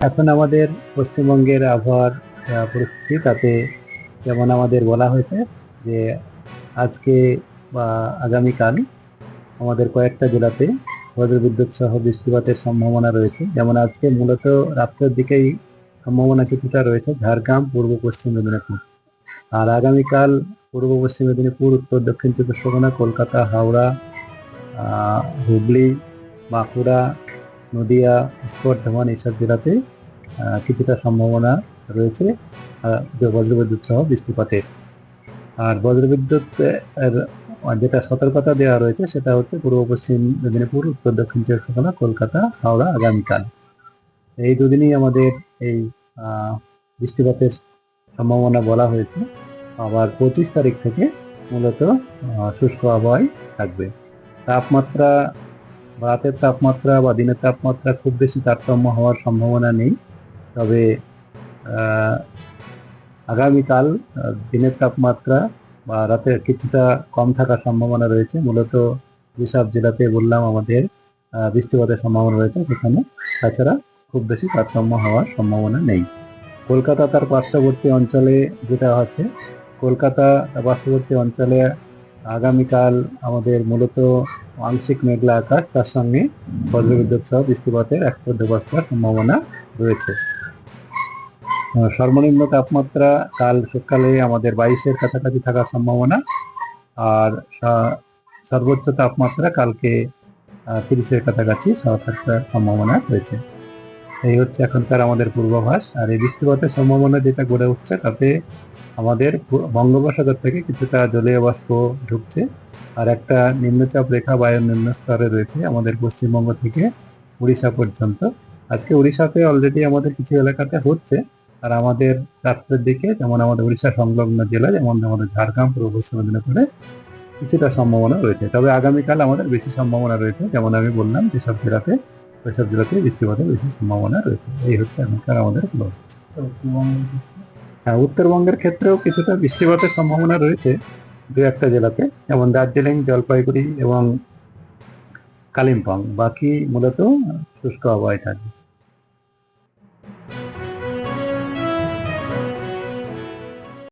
এখন আমাদের পশ্চিমবঙ্গের আবহাওয়ার পরিস্থিতি, তাতে যেমন আমাদের বলা হয়েছে যে আজকে বা আগামীকাল আমাদের কয়েকটা জেলাতে বজ্রবিদ্যুৎ সহ বৃষ্টিপাতের সম্ভাবনা রয়েছে। যেমন আজকে মূলত রাত্রের দিকেই সম্ভাবনা কিছুটা রয়েছে ঝাড়গ্রাম, পূর্ব পশ্চিম মেদিনীপুর। আর আগামীকাল পূর্ব পশ্চিম মেদিনীপুর, উত্তর দক্ষিণ চব্বিশ পরগনা, কলকাতা, হাওড়া, হুগলি, বাঁকুড়া, নদিয়া, বর্ধমান এইসব জেলাতে কিছুটা সম্ভাবনা রয়েছে বজ্রবিদ্যুৎ সহ বৃষ্টিপাতের। আর বজ্রবিদ্যুৎ এর যেটা সতর্কতা দেওয়া রয়েছে সেটা হচ্ছে পূর্ব পশ্চিম মেদিনীপুর, উত্তর দক্ষিণ চব্বিশ পরগনা, কলকাতা, হাওড়া আগামীকাল। এই দুদিনই আমাদের এই বৃষ্টিপাতের সম্ভাবনা বলা হয়েছে। আবার 25 তারিখ থেকে মূলত শুষ্ক আবহাওয়াই থাকবে। তাপমাত্রা, রাতের তাপমাত্রা বা দিনের তাপমাত্রা খুব বেশি তারতম্য হওয়ার সম্ভাবনা নেই। তবে আগামীকাল দিনের তাপমাত্রা বা রাতে কিছুটা কম থাকার সম্ভাবনা রয়েছে। মূলত যেসব জেলাতে বললাম আমাদের বৃষ্টিপাতের সম্ভাবনা রয়েছে সেখানে, তাছাড়া খুব বেশি তারতম্য হওয়ার সম্ভাবনা নেই। কলকাতা তার পার্শ্ববর্তী অঞ্চলে যেটা আছে, কলকাতা পার্শ্ববর্তী অঞ্চলে আগামীকাল আমাদের মূলত আংশিক মেঘলা আকাশ, তার সঙ্গে বজ্রবিদ্যুৎ সহ বৃষ্টিপাতের এক পর্যবস্থার সম্ভাবনা রয়েছে। সর্বনিম্ন তাপমাত্রা কাল সকালে আমাদের 22-এর কাছাকাছি থাকার সম্ভাবনা, আর সর্বোচ্চ তাপমাত্রা কালকে 30-এর কাছাকাছি থাকার সম্ভাবনা রয়েছে। এই হচ্ছে এখনকার আমাদের পূর্বাভাস। আর এই বৃষ্টিপাতের সম্ভাবনা যেটা গড়ে উঠছে, তাতে আমাদের বঙ্গোপসাগর থেকে কিছুটা জলীয় বাষ্প ঢুকছে, আর একটা নিম্নচাপ রেখা বায়ুর নিম্ন স্তরে রয়েছে আমাদের পশ্চিমবঙ্গ থেকে উড়িষ্যা পর্যন্ত। আজকে উড়িষ্যাতে অলরেডি আমাদের কিছু এলাকাতে হচ্ছে, আর আমাদের রাত্রের দিকে যেমন আমাদের উড়িষ্যা সংলগ্ন জেলা, যেমন আমাদের ঝাড়গ্রাম, পূর্ব পশ্চিম মেদিনীপুরে কিছুটা সম্ভাবনা রয়েছে। তবে আগামীকাল আমাদের বেশি সম্ভাবনা রয়েছে, যেমন আমি বললাম যেসব জেলাতে, ওইসব জেলাতে বৃষ্টিপাতের বেশি সম্ভাবনা রয়েছে। এই হচ্ছে এখনকার আমাদের পূর্বাভাস। হ্যাঁ, উত্তরবঙ্গের ক্ষেত্রেও কিছুটা বৃষ্টিপাতের সম্ভাবনা রয়েছে দু একটা জেলাতে, যেমন দার্জিলিং, জলপাইগুড়ি এবং কালিম্পং। বাকি মূলত শুষ্ক আবহাওয়ায় থাকবে।